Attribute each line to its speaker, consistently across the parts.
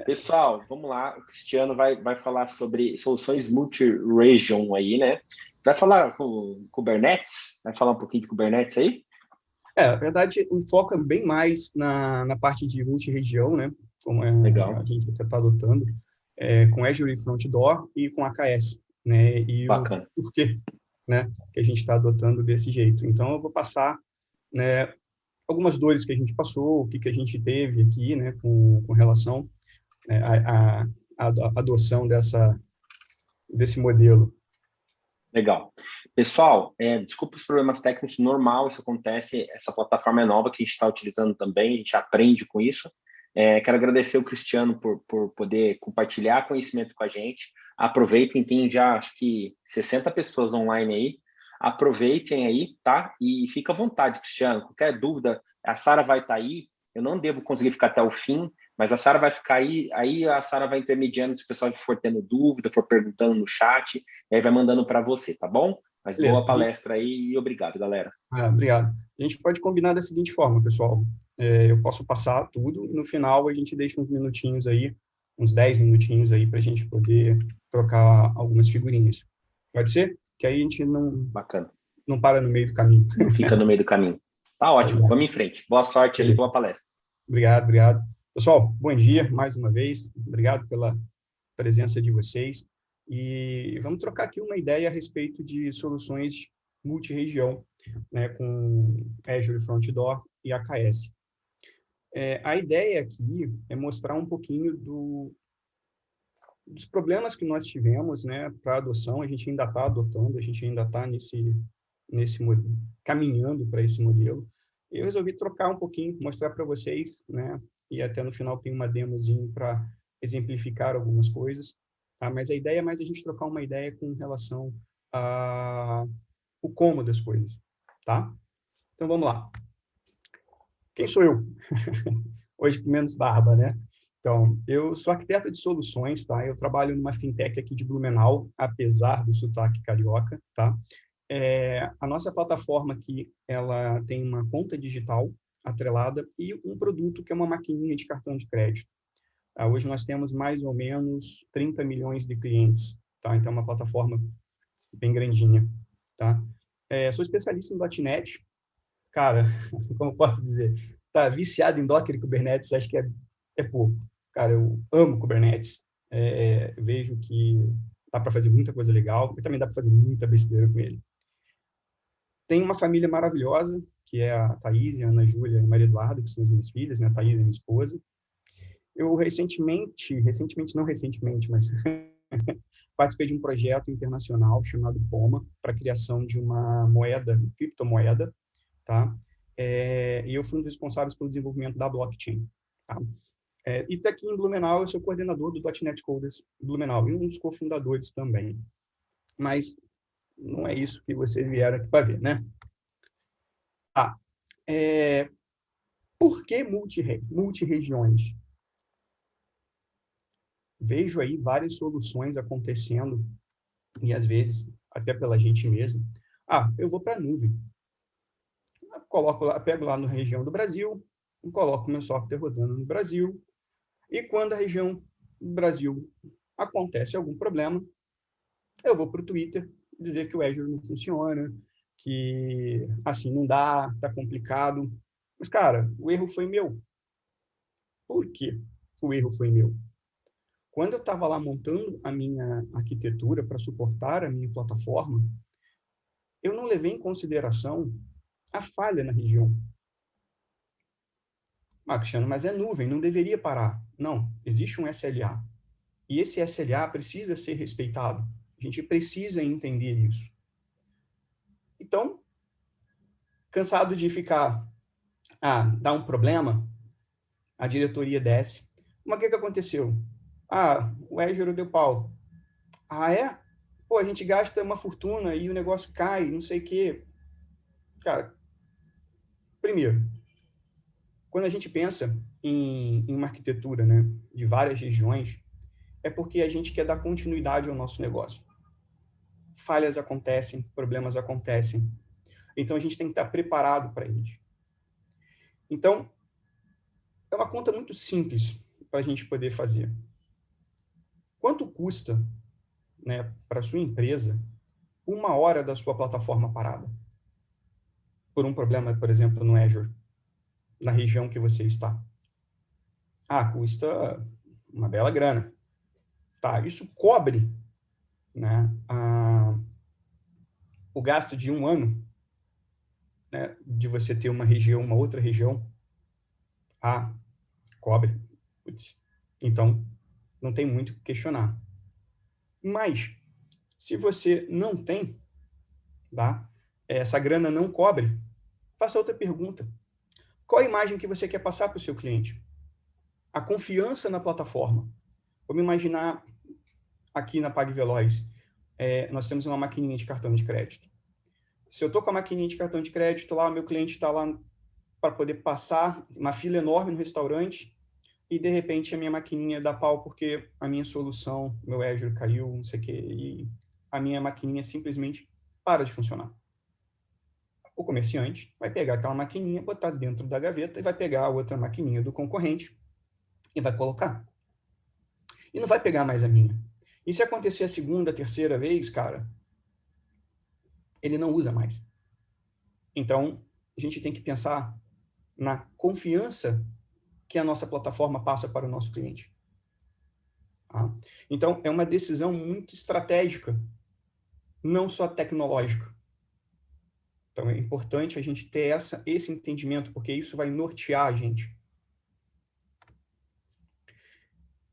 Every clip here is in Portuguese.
Speaker 1: Pessoal, vamos lá. O Cristiano vai falar sobre soluções multi-region aí, né? Vai falar com Kubernetes? Vai falar um pouquinho de Kubernetes aí?
Speaker 2: Na verdade, o foco é bem mais na parte de multi-região, né? Como a
Speaker 1: Legal,
Speaker 2: gente está adotando, com Azure e Front Door e com AKS, né? E o
Speaker 1: bacana.
Speaker 2: porquê, né? Que a gente está adotando desse jeito. Então, eu vou passar, né? Algumas dores que a gente passou, o que que a gente teve aqui, né? Com relação, né, à adoção desse modelo.
Speaker 1: Legal. Pessoal, desculpa os problemas técnicos, normal, isso acontece. Essa plataforma é nova que a gente está utilizando também, a gente aprende com isso. Quero agradecer o Cristiano por poder compartilhar conhecimento com a gente. Aproveitem, tem já acho que 60 pessoas online aí. Aproveitem aí, tá? E fica à vontade, Cristiano. Qualquer dúvida, a Sara vai estar aí. Eu não devo conseguir ficar até o fim, mas a Sara vai ficar aí a Sara vai intermediando se o pessoal for tendo dúvida, for perguntando no chat, e aí vai mandando para você, tá bom? Mas
Speaker 2: Beleza.
Speaker 1: boa palestra aí e obrigado, galera.
Speaker 2: Obrigado. A gente pode combinar da seguinte forma, pessoal. Eu posso passar tudo e no final a gente deixa uns minutinhos aí, uns 10 minutinhos aí para a gente poder trocar algumas figurinhas. Pode ser? Que aí a gente
Speaker 1: Bacana.
Speaker 2: não para no meio do caminho.
Speaker 1: Não fica no meio do caminho. Tá ótimo, vamos
Speaker 2: Exato.
Speaker 1: em frente. Boa sorte aí,
Speaker 2: Beleza.
Speaker 1: boa palestra.
Speaker 2: Obrigado, obrigado. Pessoal, bom dia mais uma vez. Obrigado pela presença de vocês. E vamos trocar aqui uma ideia a respeito de soluções multi-região, né, com Azure Front Door e AKS. A ideia aqui é mostrar um pouquinho dos problemas que nós tivemos, né, para adoção. A gente ainda está adotando, a gente ainda está nesse caminhando para esse modelo. Eu resolvi trocar um pouquinho, mostrar para vocês, né, e até no final tem uma demozinho para exemplificar algumas coisas. Tá? Mas a ideia é mais a gente trocar uma ideia com relação a o como das coisas, tá? Então vamos lá. Quem sou eu? Hoje com menos barba, né? Então, eu sou arquiteto de soluções, tá? Eu trabalho numa fintech aqui de Blumenau, apesar do sotaque carioca, tá? A nossa plataforma aqui, ela tem uma conta digital atrelada e um produto que é uma maquininha de cartão de crédito. Hoje nós temos mais ou menos 30 milhões de clientes, tá? Então, é uma plataforma bem grandinha, tá? Sou especialista em .NET, cara, como posso dizer, tá viciado em Docker e Kubernetes, acho que é pouco. Cara, eu amo Kubernetes, vejo que dá para fazer muita coisa legal e também dá para fazer muita besteira com ele. Tem uma família maravilhosa, que é a Thaís, a Ana Júlia e a Maria Eduarda, que são as minhas filhas, né? A Thaís é minha esposa. Eu recentemente, não recentemente, mas participei de um projeto internacional chamado POMA, para a criação de uma moeda, criptomoeda, tá? E eu fui um dos responsáveis pelo desenvolvimento da blockchain, tá? E daqui em Blumenau, eu sou coordenador do .NET Coders Blumenau, e um dos cofundadores também. Mas não é isso que vocês vieram aqui para ver, né? Ah, é, por que multi-regiões? Vejo aí várias soluções acontecendo, e às vezes, até pela gente mesmo. Eu vou para a nuvem. Coloco lá, pego lá na região do Brasil, coloco meu software rodando no Brasil, e quando a região do Brasil acontece algum problema, eu vou para o Twitter dizer que o Azure não funciona, que assim não dá, está complicado. Mas, cara, o erro foi meu. Por quê? O erro foi meu. Quando eu estava lá montando a minha arquitetura para suportar a minha plataforma, eu não levei em consideração a falha na região. Cristiano, mas é nuvem, não deveria parar. Não, existe um SLA. E esse SLA precisa ser respeitado. A gente precisa entender isso. Então, cansado de ficar, dá um problema, a diretoria desce. Mas o que aconteceu? O Azure deu pau. É? Pô, a gente gasta uma fortuna e o negócio cai, não sei o quê. Cara, primeiro, quando a gente pensa em uma arquitetura, né, de várias regiões, é porque a gente quer dar continuidade ao nosso negócio. Falhas acontecem, problemas acontecem. Então, a gente tem que estar preparado para eles. Então, é uma conta muito simples. para a gente poder fazer. Quanto custa, né, para a sua empresa 1 hora da sua plataforma parada? Por um problema, por exemplo, no Azure, na região que você está. Custa uma bela grana. Tá, isso cobre, né, o gasto de 1 ano, né, de você ter uma região, uma outra região. Cobre. Putz. Então, não tem muito o que questionar. Mas, se você não tem, tá, essa grana não cobre, faça outra pergunta. Qual a imagem que você quer passar para o seu cliente? A confiança na plataforma. Vamos imaginar aqui na PagVeloz, nós temos uma maquininha de cartão de crédito. Se eu estou com a maquininha de cartão de crédito lá, meu cliente está lá para poder passar uma fila enorme no restaurante e, de repente, a minha maquininha dá pau porque a minha solução, meu Azure caiu, não sei o quê, e a minha maquininha simplesmente para de funcionar. O comerciante vai pegar aquela maquininha, botar dentro da gaveta e vai pegar a outra maquininha do concorrente e vai colocar. E não vai pegar mais a minha. E se acontecer a segunda, terceira vez, cara, ele não usa mais. Então, a gente tem que pensar na confiança que a nossa plataforma passa para o nosso cliente. Tá? Então, é uma decisão muito estratégica, não só tecnológica. Então, é importante a gente ter esse entendimento, porque isso vai nortear a gente.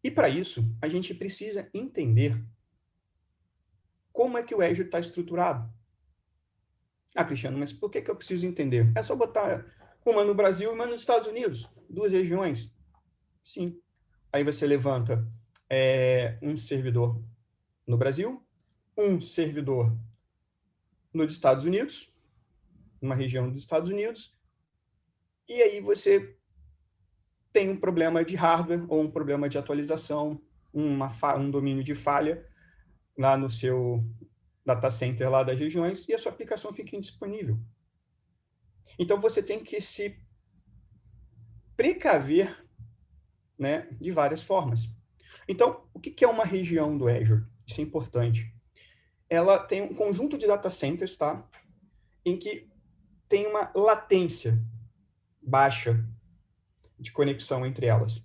Speaker 2: E, para isso, a gente precisa entender como é que o Azure está estruturado. Cristiano, mas por que eu preciso entender? É só botar uma no Brasil e uma nos Estados Unidos, 2 regiões. Sim. Aí você levanta um servidor no Brasil, um servidor nos Estados Unidos, uma região dos Estados Unidos, e aí você tem um problema de hardware ou um problema de atualização, um domínio de falha lá no seu data center lá das regiões e a sua aplicação fica indisponível. Então, você tem que se precaver, né, de várias formas. Então, o que é uma região do Azure? Isso é importante. Ela tem um conjunto de data centers, tá? Em que tem uma latência baixa de conexão entre elas.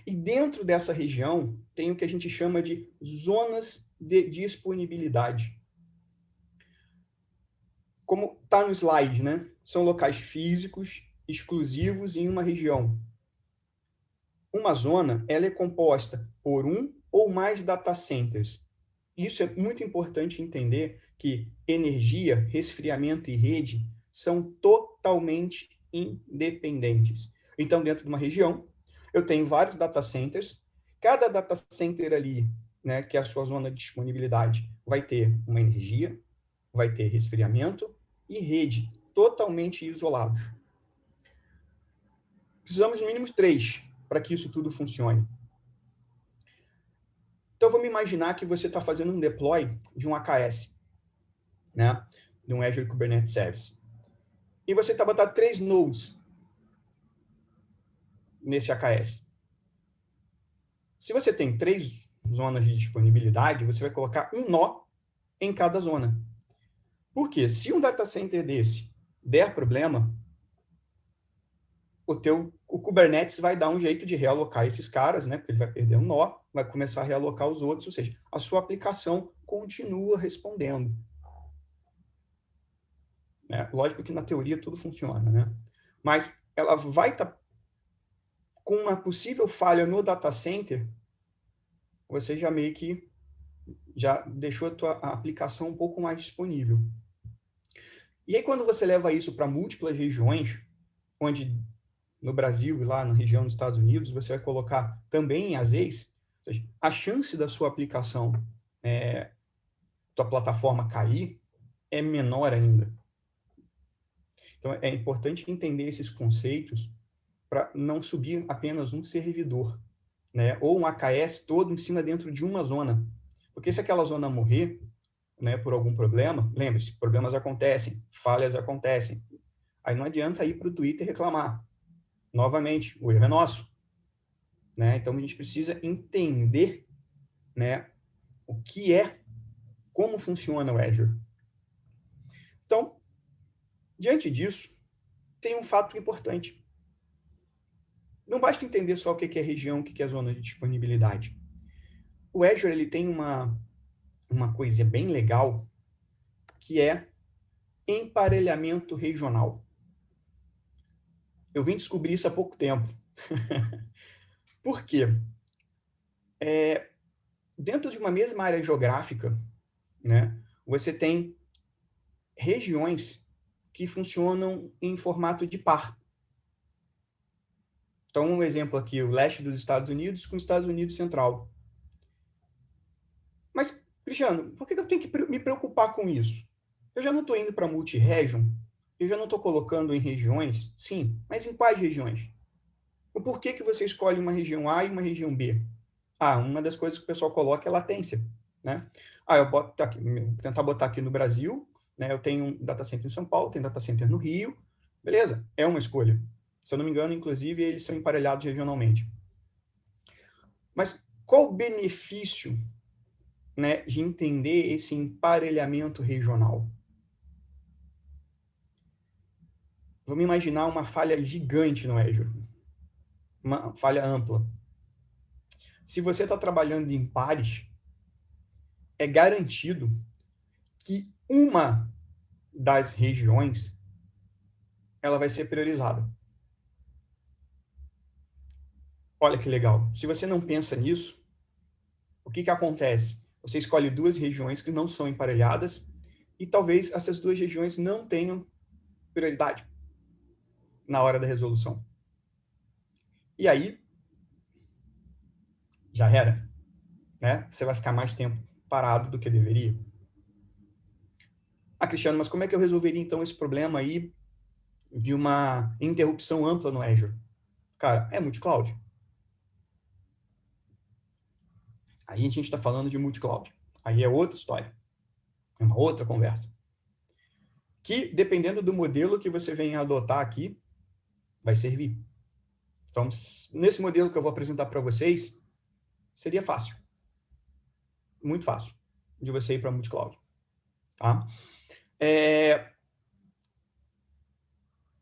Speaker 2: E dentro dessa região tem o que a gente chama de zonas de disponibilidade. Como está no slide, né? São locais físicos exclusivos em uma região. Uma zona, ela é composta por um ou mais data centers. Isso é muito importante entender que energia, resfriamento e rede são totalmente independentes. Então, dentro de uma região, eu tenho vários data centers. Cada data center ali, né, que é a sua zona de disponibilidade, vai ter uma energia, vai ter resfriamento e rede totalmente isolados. Precisamos de no mínimo 3 para que isso tudo funcione. Então, vamos imaginar que você está fazendo um deploy de um AKS, né, de um Azure Kubernetes Service. E você está botando 3 nodes nesse AKS. Se você tem 3 zonas de disponibilidade, você vai colocar um nó em cada zona. Por quê? Se um data center desse der problema, o Kubernetes vai dar um jeito de realocar esses caras, né? Porque ele vai perder um nó, vai começar a realocar os outros, ou seja, a sua aplicação continua respondendo. Lógico que na teoria tudo funciona, né? Mas ela vai estar com uma possível falha no data center, você já meio que já deixou a tua aplicação um pouco mais disponível. E aí, quando você leva isso para múltiplas regiões, onde no Brasil e lá na região dos Estados Unidos, você vai colocar também em AZ, a chance da sua aplicação, tua plataforma cair, é menor ainda. Então, é importante entender esses conceitos para não subir apenas um servidor, né? Ou um AKS todo em cima dentro de uma zona. Porque se aquela zona morrer, né, por algum problema, lembre-se, problemas acontecem, falhas acontecem. Aí não adianta ir para o Twitter reclamar. Novamente, o erro é nosso. né? Então, a gente precisa entender, né, o que é, como funciona o Azure. Então, diante disso, tem um fato importante. Não basta entender só o que é região, o que é zona de disponibilidade. O Azure ele tem uma coisa bem legal, que é emparelhamento regional. Eu vim descobrir isso há pouco tempo. Por quê? Dentro de uma mesma área geográfica, né, você tem regiões que funcionam em formato de par. Então, um exemplo aqui, o leste dos Estados Unidos com os Estados Unidos central. Mas, Cristiano, por que eu tenho que me preocupar com isso? Eu já não estou indo para multi-region, eu já não estou colocando em regiões, sim, mas em quais regiões? O porquê que você escolhe uma região A e uma região B? Uma das coisas que o pessoal coloca é latência, né? Eu boto aqui, vou tentar botar aqui no Brasil, né? Eu tenho um data center em São Paulo, tenho data center no Rio, beleza? É uma escolha. Se eu não me engano, inclusive, eles são emparelhados regionalmente. Mas qual o benefício, né, de entender esse emparelhamento regional? Vamos imaginar uma falha gigante no Azure, uma falha ampla. Se você está trabalhando em pares, é garantido que uma das regiões ela vai ser priorizada. Olha que legal. Se você não pensa nisso, o que acontece? Você escolhe duas regiões que não são emparelhadas e talvez essas duas regiões não tenham prioridade na hora da resolução. E aí, já era, né? Você vai ficar mais tempo parado do que deveria. Cristiano, mas como é que eu resolveria então esse problema aí de uma interrupção ampla no Azure? Cara, é multi-cloud. Aí a gente está falando de multi-cloud. Aí é outra história. É uma outra conversa. Que, dependendo do modelo que você venha adotar aqui, vai servir. Então, nesse modelo que eu vou apresentar para vocês, seria fácil. Muito fácil de você ir para multi-cloud. Tá?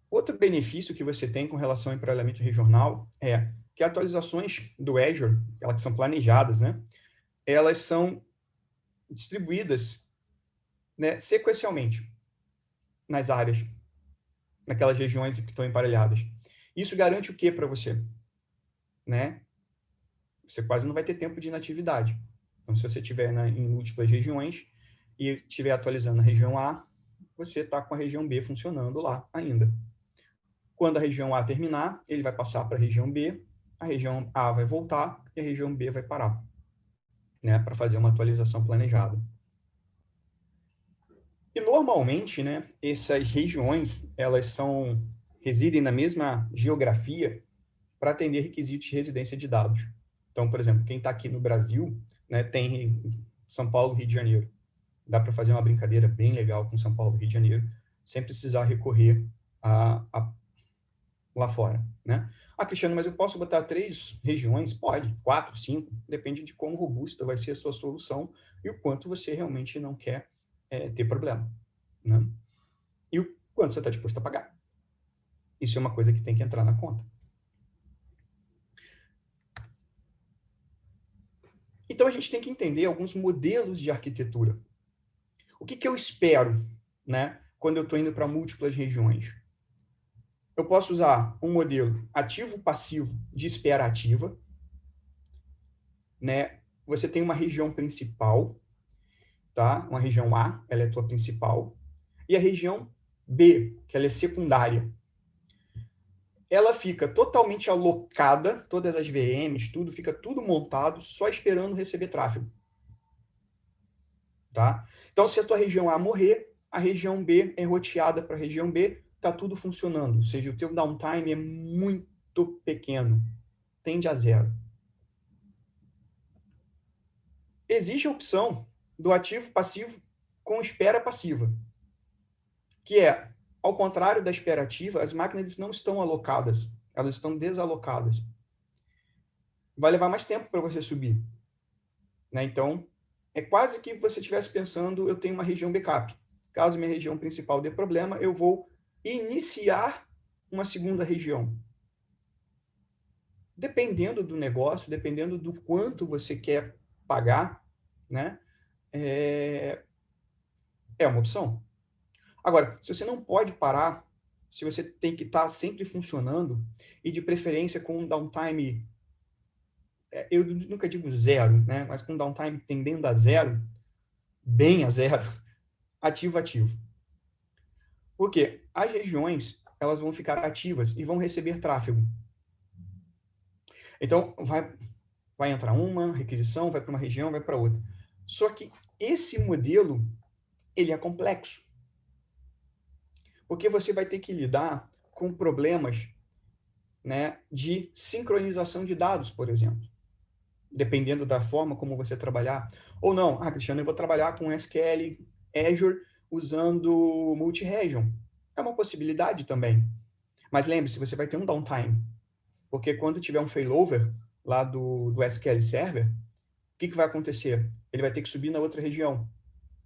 Speaker 2: Outro benefício que você tem com relação ao emparelhamento regional é que atualizações do Azure, elas que são planejadas, né, elas são distribuídas, né, sequencialmente nas áreas, naquelas regiões que estão emparelhadas. Isso garante o que para você? Né? Você quase não vai ter tempo de inatividade. Então, se você estiver em múltiplas regiões e estiver atualizando a região A, você está com a região B funcionando lá ainda. Quando a região A terminar, ele vai passar para a região B, a região A vai voltar e a região B vai parar, né, para fazer uma atualização planejada. E normalmente, né, essas regiões, elas residem na mesma geografia para atender requisitos de residência de dados. Então, por exemplo, quem está aqui no Brasil, né, tem São Paulo, Rio de Janeiro. Dá para fazer uma brincadeira bem legal com São Paulo, Rio de Janeiro, sem precisar recorrer lá fora, né? Cristiano, mas eu posso botar 3 regiões? Pode, 4, 5, depende de quão robusta vai ser a sua solução e o quanto você realmente não quer ter problema, né? E o quanto você está disposto a pagar. Isso é uma coisa que tem que entrar na conta. Então, a gente tem que entender alguns modelos de arquitetura. O que eu espero, né, quando eu estou indo para múltiplas regiões? Eu posso usar um modelo ativo-passivo de espera ativa, né? Você tem uma região principal, tá? Uma região A, ela é a tua principal, e a região B, que ela é secundária. Ela fica totalmente alocada, todas as VMs, tudo, fica tudo montado, só esperando receber tráfego. Tá? Então, se a tua região A morrer, a região B é roteada para a região B, está tudo funcionando. Ou seja, o teu downtime é muito pequeno, tende a 0. Existe a opção do ativo passivo com espera passiva, que é, ao contrário da espera ativa, as máquinas não estão alocadas, elas estão desalocadas. vai levar mais tempo para você subir, né? Então, é quase que você estivesse pensando, eu tenho uma região backup. Caso minha região principal dê problema, eu vou iniciar uma segunda região. Dependendo do negócio, dependendo do quanto você quer pagar, né? É uma opção. Agora, se você não pode parar, se você tem que estar sempre funcionando, e de preferência com um downtime, eu nunca digo zero, né? Mas com um downtime tendendo a zero, bem a zero, ativo, ativo. Por quê? As regiões, elas vão ficar ativas e vão receber tráfego. Então, vai entrar uma requisição, vai para uma região, vai para outra. Só que esse modelo, ele é complexo. Porque você vai ter que lidar com problemas, né, de sincronização de dados, por exemplo. Dependendo da forma como você trabalhar. Ou não, Cristiano, eu vou trabalhar com SQL Azure usando multi-region. É uma possibilidade também. Mas lembre-se, você vai ter um downtime. Porque quando tiver um failover lá do SQL Server, o que vai acontecer? Ele vai ter que subir na outra região.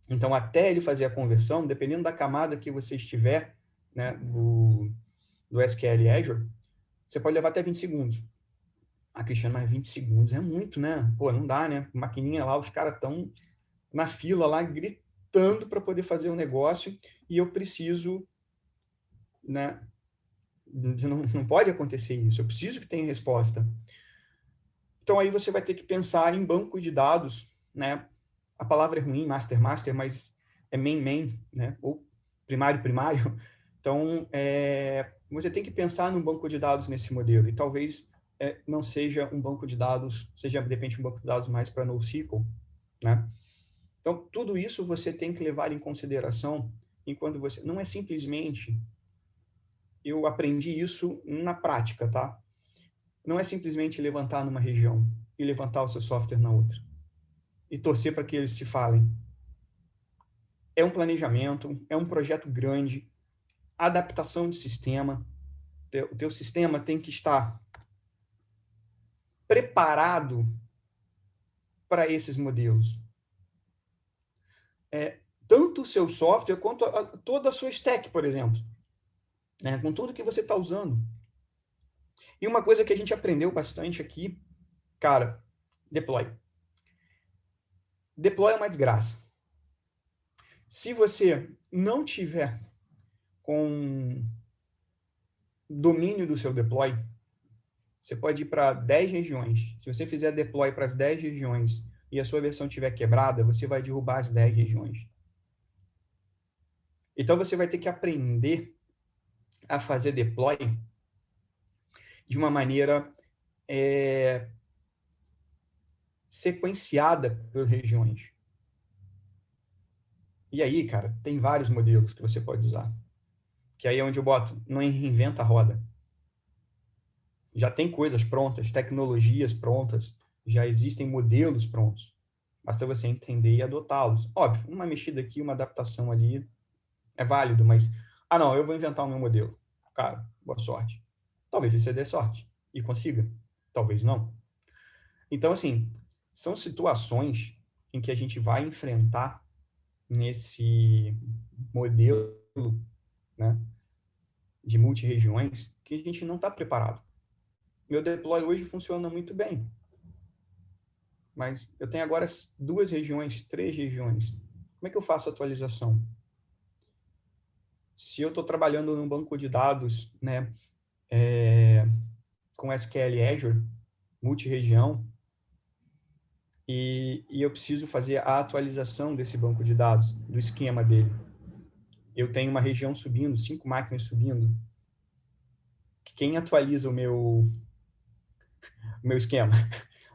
Speaker 2: Então, até ele fazer a conversão, dependendo da camada que você estiver, né, do SQL Azure, você pode levar até 20 segundos. Cristiano, mas 20 segundos é muito, né? Pô, não dá, né? Maquininha lá, os caras estão na fila lá, gritando para poder fazer o negócio, e eu preciso, né? Não pode acontecer isso, eu preciso que tenha resposta. Então, aí você vai ter que pensar em banco de dados, né? A palavra é ruim, master, mas é main, né? Ou primário. Então, você tem que pensar num banco de dados nesse modelo, e talvez não seja um banco de dados, seja, de repente, um banco de dados mais para NoSQL, né? Então, tudo isso você tem que levar em consideração enquanto você... Não é simplesmente... Eu aprendi isso na prática, tá? Não é simplesmente levantar numa região e levantar o seu software na outra. E torcer para que eles se falem. É um planejamento, é um projeto grande, adaptação de sistema. O teu sistema tem que estar preparado para esses modelos. Tanto o seu software quanto toda a sua stack, por exemplo. Né? Com tudo que você está usando. E uma coisa que a gente aprendeu bastante aqui, cara, deploy. Deploy é uma desgraça. Se você não tiver com domínio do seu deploy, você pode ir para 10 regiões. Se você fizer deploy para as 10 regiões e a sua versão estiver quebrada, você vai derrubar as 10 regiões. Então, você vai ter que aprender a fazer deploy de uma maneira sequenciada por regiões. E aí, cara, tem vários modelos que você pode usar. Que aí é onde eu boto, não reinventa a roda. Já tem coisas prontas, tecnologias prontas, já existem modelos prontos. Basta você entender e adotá-los. Óbvio, uma mexida aqui, uma adaptação ali é válido, mas... não, eu vou inventar o meu modelo. Cara, boa sorte. Talvez você dê sorte e consiga. Talvez não. Então, assim, são situações em que a gente vai enfrentar nesse modelo, né, de multi-regiões que a gente não está preparado. Meu deploy hoje funciona muito bem, mas eu tenho agora 2 regiões, 3 regiões. Como é que eu faço a atualização? Se eu estou trabalhando num banco de dados, né, com SQL Azure, multi-região, e eu preciso fazer a atualização desse banco de dados, do esquema dele. Eu tenho uma região subindo, 5 máquinas subindo. Quem atualiza o meu esquema,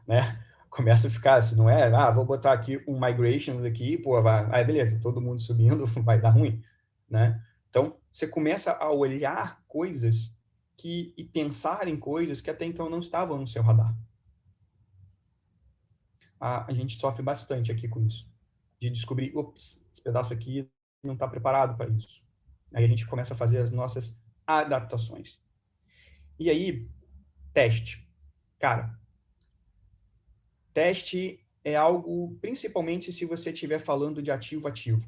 Speaker 2: né? Começa a ficar, se não é, vou botar aqui um migrations aqui, pô, vai, beleza, todo mundo subindo, vai dar ruim, né? Então, você começa a olhar coisas e pensar em coisas que até então não estavam no seu radar. A gente sofre bastante aqui com isso, de descobrir, ops, esse pedaço aqui não está preparado para isso. Aí a gente começa a fazer as nossas adaptações. E aí, teste. Cara, Teste é algo, principalmente se você estiver falando de ativo-ativo.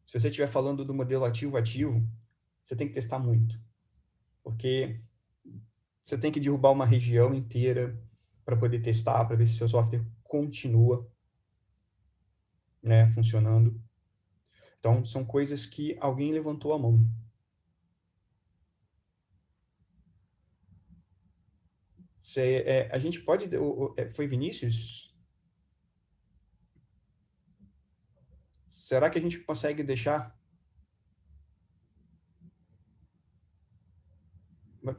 Speaker 2: Se você estiver falando do modelo ativo-ativo, você tem que testar muito. Porque você tem que derrubar uma região inteira para poder testar, para ver se seu software continua, né, funcionando. Então, são coisas que alguém levantou a mão. A gente pode... foi Vinícius? Será que a gente consegue deixar...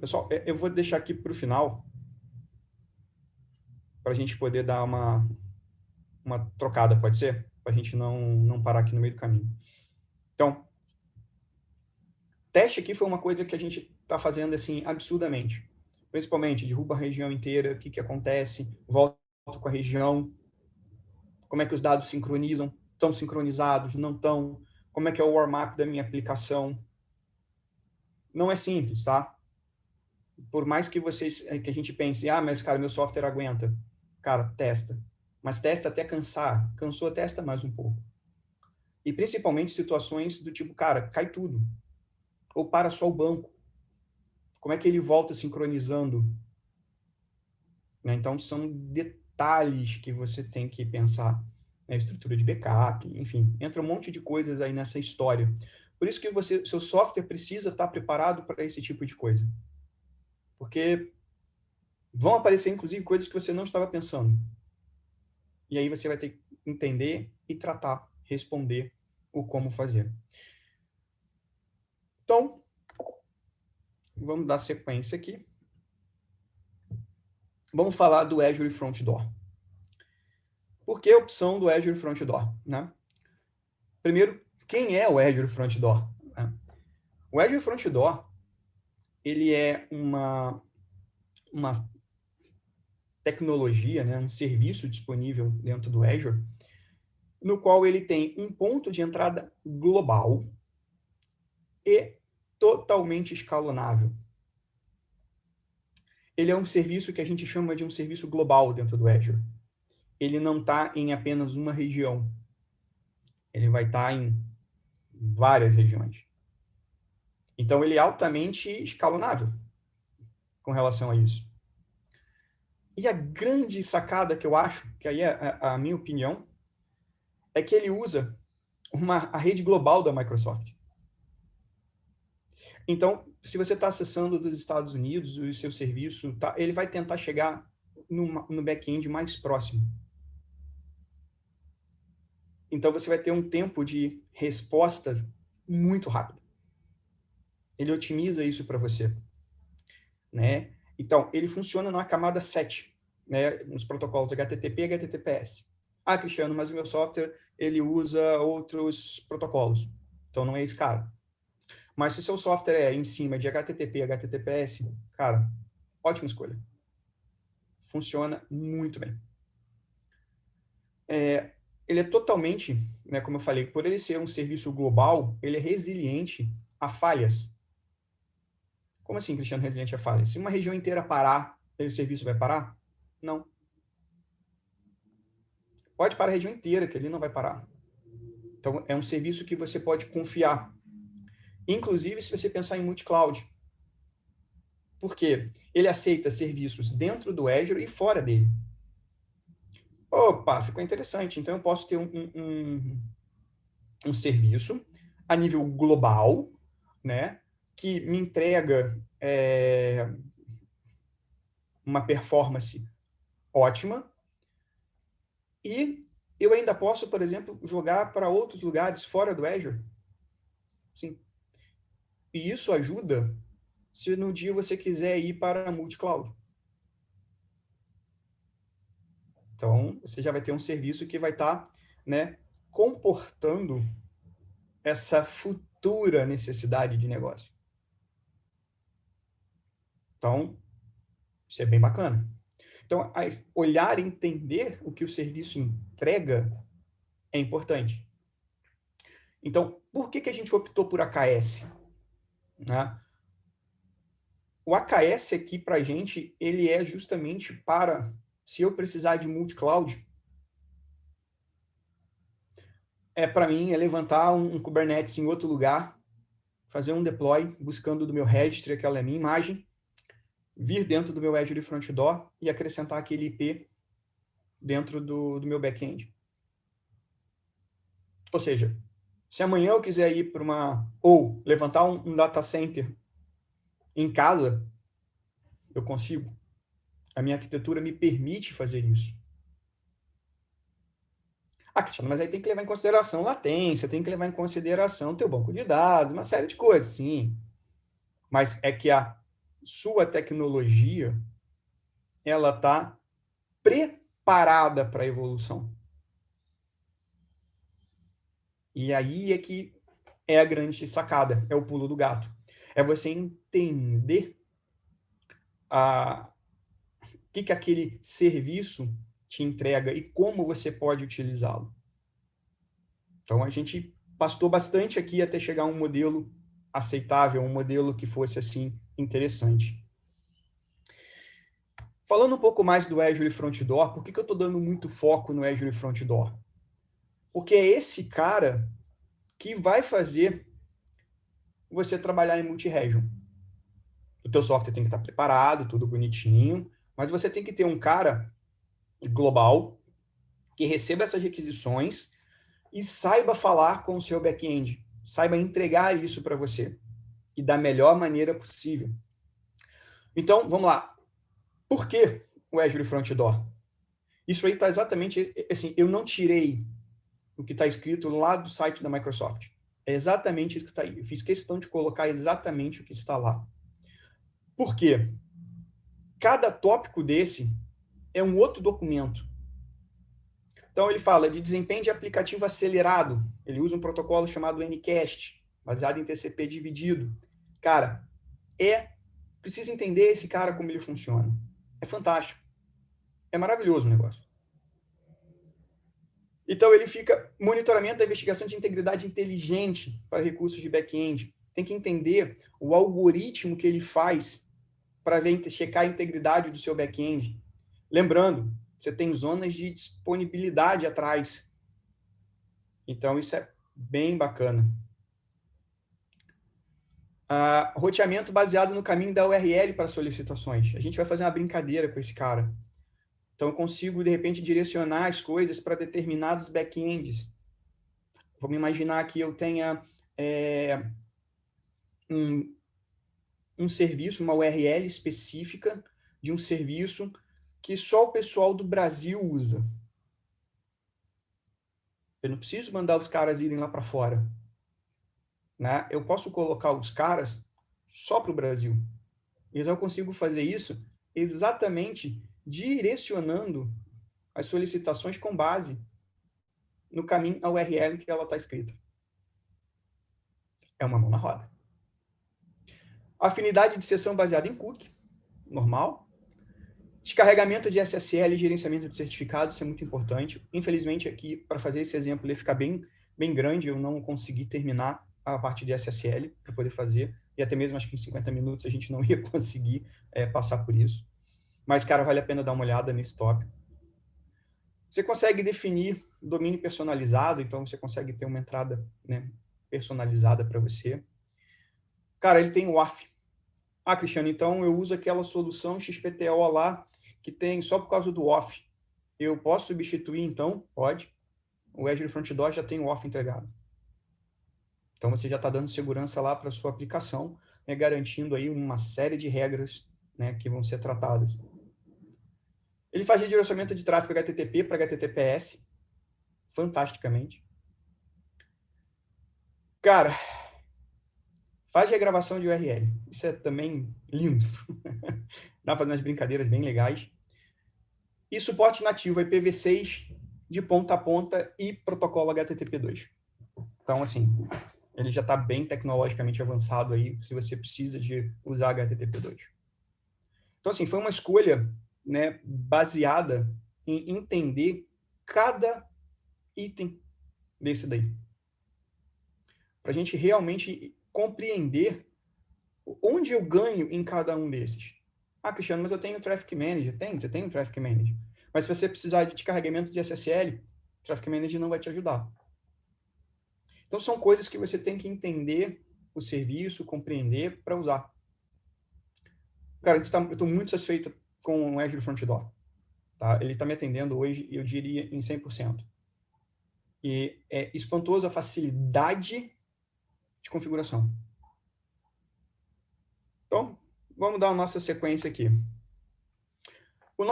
Speaker 2: Pessoal, eu vou deixar aqui para o final, para a gente poder dar uma trocada, pode ser? Para a gente não parar aqui no meio do caminho. Então, teste aqui foi uma coisa que a gente está fazendo assim absurdamente. Principalmente, derruba a região inteira, o que acontece, volta com a região, como é que os dados sincronizam, estão sincronizados, não estão, como é que é o warm-up da minha aplicação. Não é simples, tá? Por mais que que a gente pense, mas cara, meu software aguenta. Cara, testa. Mas testa até cansar. Cansou, testa mais um pouco. E principalmente situações do tipo, cara, cai tudo. Ou para só o banco. Como é que ele volta sincronizando? Né? Então, são detalhes que você tem que pensar. Né? Estrutura de backup, enfim. Entra um monte de coisas aí nessa história. Por isso que seu software precisa estar preparado para esse tipo de coisa. Porque vão aparecer, inclusive, coisas que você não estava pensando. E aí você vai ter que entender e tratar, responder o como fazer. Então, vamos dar sequência aqui. Vamos falar do Azure Front Door. Por que a opção do Azure Front Door? Né? Primeiro, quem é o Azure Front Door? O Azure Front Door, ele é uma tecnologia, né, um serviço disponível dentro do Azure, no qual ele tem um ponto de entrada global e totalmente escalonável. Ele é um serviço que a gente chama de um serviço global dentro do Azure. Ele não está em apenas uma região. Ele vai estar em várias regiões. Então, ele é altamente escalonável com relação a isso. E a grande sacada que eu acho, que aí é a minha opinião, é que ele usa a rede global da Microsoft. Então, se você está acessando dos Estados Unidos, o seu serviço, ele vai tentar chegar no back-end mais próximo. Então, você vai ter um tempo de resposta muito rápido. Ele otimiza isso para você. Né? Então, ele funciona na camada 7, né? Nos protocolos HTTP e HTTPS. Cristiano, mas o meu software ele usa outros protocolos. Então, não é esse cara. Mas se o seu software é em cima de HTTP e HTTPS, cara, ótima escolha. Funciona muito bem. Ele é totalmente, né, como eu falei, por ele ser um serviço global, ele é resiliente a falhas. Como assim, Cristiano, resiliente a falhas? Se uma região inteira parar, o serviço vai parar? Não. Pode parar a região inteira, que ele não vai parar. Então, é um serviço que você pode confiar. Inclusive, se você pensar em multi-cloud. Por quê? Ele aceita serviços dentro do Azure e fora dele. Opa, ficou interessante. Então, eu posso ter um serviço a nível global, né, que me entrega uma performance ótima, e eu ainda posso, por exemplo, jogar para outros lugares fora do Azure. Sim. E isso ajuda se no dia você quiser ir para a multi-cloud. Então, você já vai ter um serviço que vai estar, né, comportando essa futura necessidade de negócio. Então, isso é bem bacana. Então, olhar e entender o que o serviço entrega é importante. Então, por que a gente optou por AKS? Né? O AKS aqui, para a gente, ele é justamente para se eu precisar de multi-cloud, para mim, é levantar um Kubernetes em outro lugar, fazer um deploy, buscando do meu registry, aquela é a minha imagem, vir dentro do meu Azure Front Door e acrescentar aquele IP dentro do meu back-end. Ou seja, se amanhã eu quiser ir para ou levantar um data center em casa, eu consigo. A minha arquitetura me permite fazer isso. Cristiano, mas aí tem que levar em consideração latência, tem que levar em consideração teu banco de dados, uma série de coisas, sim. Mas é que a sua tecnologia, ela está preparada para a evolução. E aí é que é a grande sacada, é o pulo do gato. É você entender o que aquele serviço te entrega e como você pode utilizá-lo. Então, a gente pastou bastante aqui até chegar a um modelo aceitável, um modelo que fosse, assim, interessante. Falando um pouco mais do Azure Front Door, por que eu estou dando muito foco no Azure Front Door? Porque é esse cara que vai fazer você trabalhar em multi-region. O teu software tem que estar preparado, tudo bonitinho, mas você tem que ter um cara global que receba essas requisições e saiba falar com o seu back-end, saiba entregar isso para você e da melhor maneira possível. Então, vamos lá. Por que o Azure Front Door? Isso aí está exatamente assim, eu não tirei o que está escrito lá do site da Microsoft. É exatamente isso que está aí. Eu fiz questão de colocar exatamente o que está lá. Por quê? Cada tópico desse é um outro documento. Então, ele fala de desempenho de aplicativo acelerado. Ele usa um protocolo chamado Ncast, baseado em TCP dividido. Cara, precisa entender esse cara como ele funciona. É fantástico. É maravilhoso o negócio. Então, ele fica monitoramento da investigação de integridade inteligente para recursos de back-end. Tem que entender o algoritmo que ele faz para checar a integridade do seu back-end. Lembrando, você tem zonas de disponibilidade atrás. Então, isso é bem bacana. Roteamento baseado no caminho da URL para solicitações. A gente vai fazer uma brincadeira com esse cara. Então, eu consigo, de repente, direcionar as coisas para determinados back-ends. Vamos imaginar que eu tenha um serviço, uma URL específica de um serviço que só o pessoal do Brasil usa. Eu não preciso mandar os caras irem lá para fora. Né? Eu posso colocar os caras só para o Brasil. Então, eu consigo fazer isso exatamente direcionando as solicitações com base no caminho à URL que ela está escrita. É uma mão na roda. Afinidade de sessão baseada em cookie, normal. Descarregamento de SSL e gerenciamento de certificados, isso é muito importante. Infelizmente, aqui, para fazer esse exemplo, ele fica bem grande, eu não consegui terminar a parte de SSL para poder fazer, e até mesmo acho que em 50 minutos a gente não ia conseguir passar por isso. Mas, cara, vale a pena dar uma olhada nesse tópico. Você consegue definir domínio personalizado, então você consegue ter uma entrada, né, personalizada para você. Cara, ele tem o OAuth. Cristiano, então eu uso aquela solução XPTO lá que tem só por causa do OAuth. Eu posso substituir, então? Pode. O Azure Front Door já tem o OAuth entregado. Então você já está dando segurança lá para a sua aplicação, né, garantindo aí uma série de regras, né, que vão ser tratadas. Ele faz redirecionamento de tráfego HTTP para HTTPS, fantasticamente. Cara, faz regravação de URL. Isso é também lindo. Dá para fazer umas brincadeiras bem legais. E suporte nativo IPv6 de ponta a ponta e protocolo HTTP2. Então, assim, ele já está bem tecnologicamente avançado aí, se você precisa de usar HTTP2. Então, assim, foi uma escolha, né, baseada em entender cada item desse daí. Para a gente realmente compreender onde eu ganho em cada um desses. Cristiano, mas eu tenho Traffic Manager. Você tem um Traffic Manager. Mas se você precisar de carregamento de SSL, o Traffic Manager não vai te ajudar. Então, são coisas que você tem que entender o serviço, compreender para usar. Cara, eu estou muito satisfeito com o Azure Front Door. Tá? Ele está me atendendo hoje, eu diria, em 100%. E é espantosa a facilidade de configuração. Então, vamos dar a nossa sequência aqui. A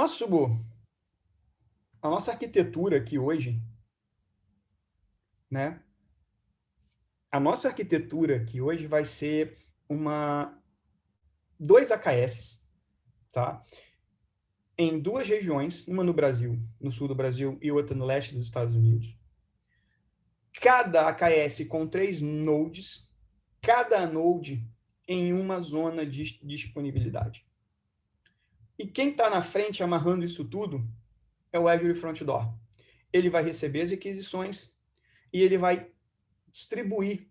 Speaker 2: nossa arquitetura aqui hoje, né? A nossa arquitetura aqui hoje vai ser dois AKS, tá? Em duas regiões, uma no Brasil, no sul do Brasil, e outra no leste dos Estados Unidos. Cada AKS com 3 nodes, cada node em uma zona de disponibilidade. E quem está na frente amarrando isso tudo é o Azure Front Door. Ele vai receber as requisições e ele vai distribuir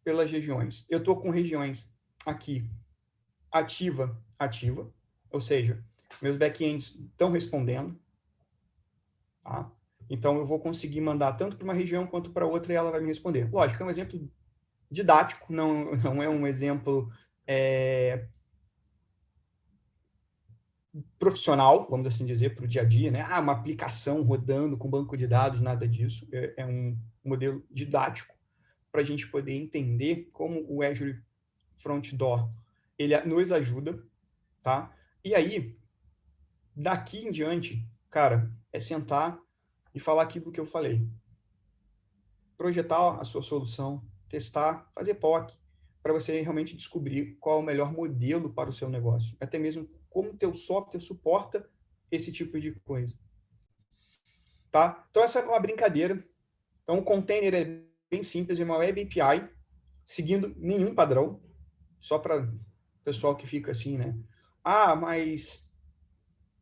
Speaker 2: pelas regiões. Eu estou com regiões aqui ativa, ou seja, meus backends estão respondendo. Tá? Então, eu vou conseguir mandar tanto para uma região quanto para outra e ela vai me responder. Lógico, é um exemplo didático, não é um exemplo profissional, vamos assim dizer, para o dia a dia, né? Uma aplicação rodando com banco de dados, nada disso. É um modelo didático para a gente poder entender como o Azure Front Door ele nos ajuda, tá? E aí, daqui em diante, cara, é sentar e falar aquilo que eu falei. Projetar a sua solução, testar, fazer POC, para você realmente descobrir qual é o melhor modelo para o seu negócio. Até mesmo como o teu software suporta esse tipo de coisa. Tá? Então, essa é uma brincadeira. Então, o container é bem simples, é uma web API, seguindo nenhum padrão, só para o pessoal que fica assim, né? Mas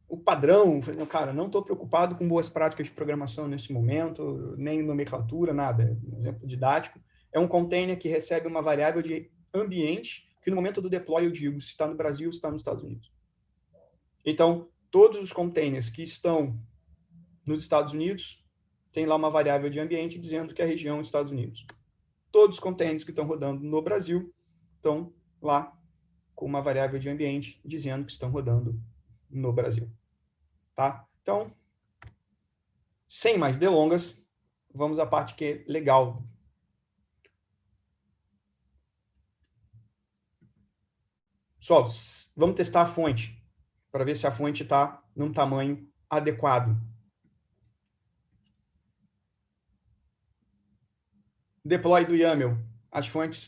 Speaker 2: o padrão, cara, não estou preocupado com boas práticas de programação nesse momento, nem nomenclatura, nada. Um exemplo didático. É um container que recebe uma variável de ambiente, que no momento do deploy eu digo se está no Brasil ou se está nos Estados Unidos. Então, todos os containers que estão nos Estados Unidos, tem lá uma variável de ambiente dizendo que é a região dos Estados Unidos. Todos os containers que estão rodando no Brasil estão lá com uma variável de ambiente dizendo que estão rodando no Brasil. Tá? Então, sem mais delongas, vamos à parte que é legal. Pessoal, vamos testar a fonte, para ver se a fonte está num tamanho adequado. Deploy do YAML. A fonte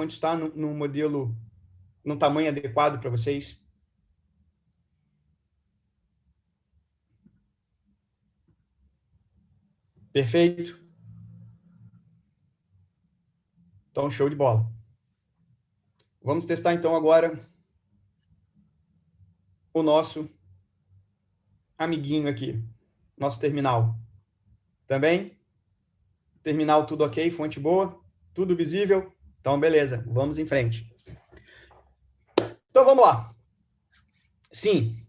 Speaker 2: está num modelo, num tamanho adequado para vocês? Perfeito? Então, show de bola. Vamos testar, então, agora o nosso amiguinho aqui, nosso terminal. Também? Terminal tudo ok, fonte boa, tudo visível? Então, beleza, vamos em frente. Então, vamos lá. Sim,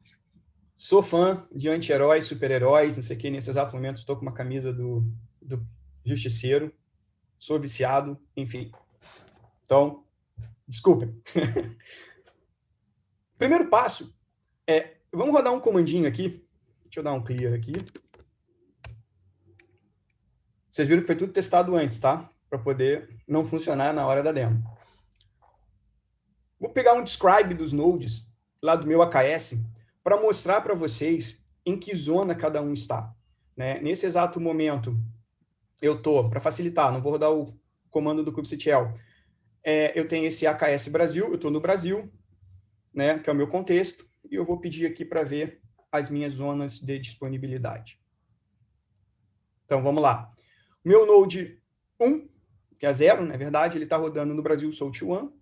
Speaker 2: sou fã de anti-heróis, super-heróis, não sei o que, nesse exato momento estou com uma camisa do Justiceiro, sou viciado, enfim. Então, desculpem. Primeiro passo vamos rodar um comandinho aqui. Deixa eu dar um clear aqui. Vocês viram que foi tudo testado antes, tá? Para poder não funcionar na hora da demo. Vou pegar um describe dos nodes lá do meu AKS para mostrar para vocês em que zona cada um está. Né? Nesse exato momento, eu estou, para facilitar, não vou rodar o comando do kubectl. Eu tenho esse AKS Brasil, eu estou no Brasil, né, que é o meu contexto, e eu vou pedir aqui para ver as minhas zonas de disponibilidade. Então, vamos lá. Meu Node 1, que é 0, na verdade, ele está rodando no Brasil SOAP 1.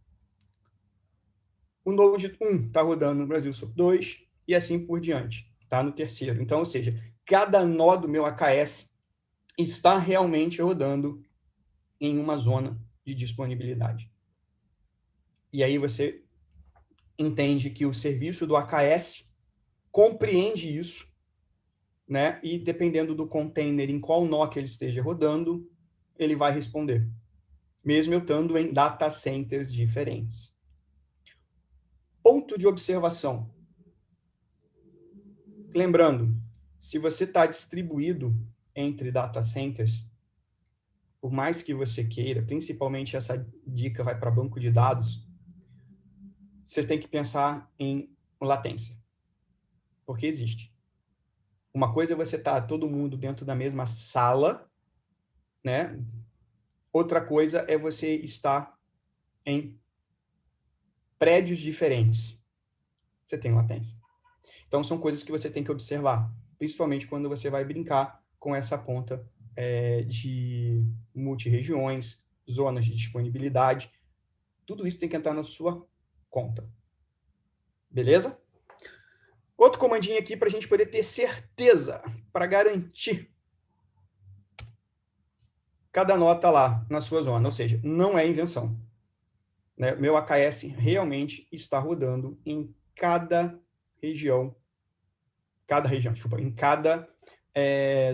Speaker 2: O Node 1 está rodando no Brasil SOAP 2, e assim por diante, tá? No terceiro. Então, ou seja, cada nó do meu AKS está realmente rodando em uma zona de disponibilidade. E aí você entende que o serviço do AKS compreende isso, né? E dependendo do container em qual nó que ele esteja rodando, ele vai responder, mesmo eu estando em data centers diferentes. Ponto de observação. Lembrando, se você está distribuído entre data centers, por mais que você queira, principalmente essa dica vai para banco de dados, você tem que pensar em latência, porque existe. Uma coisa é você estar todo mundo dentro da mesma sala, né? Outra coisa é você estar em prédios diferentes. Você tem latência. Então, são coisas que você tem que observar, principalmente quando você vai brincar com essa conta de multi-regiões, zonas de disponibilidade. Tudo isso tem que entrar na sua conta. Beleza? Outro comandinho aqui para a gente poder ter certeza, para garantir cada nota lá na sua zona. Ou seja, não é invenção. Né? Meu AKS realmente está rodando em cada região, desculpa, em cada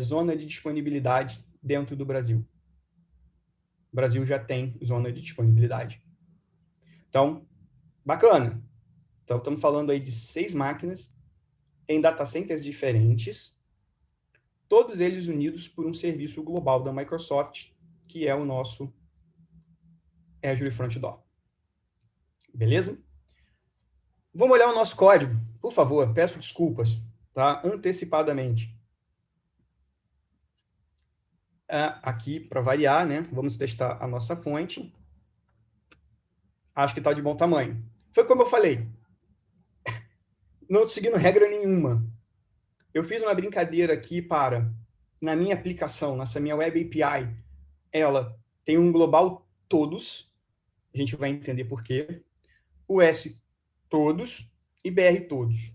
Speaker 2: zona de disponibilidade dentro do Brasil. O Brasil já tem zona de disponibilidade. Então, bacana. Então, estamos falando aí de 6 máquinas em data centers diferentes, todos eles unidos por um serviço global da Microsoft, que é o nosso Azure Front Door. Beleza? Vamos olhar o nosso código. Por favor, peço desculpas, tá? Antecipadamente. Aqui, para variar, né? Vamos testar a nossa fonte. Acho que está de bom tamanho. Foi como eu falei. Não estou seguindo regra nenhuma. Eu fiz uma brincadeira aqui para, na minha aplicação, nessa minha Web API, ela tem um global todos, a gente vai entender por quê, US todos e BR todos.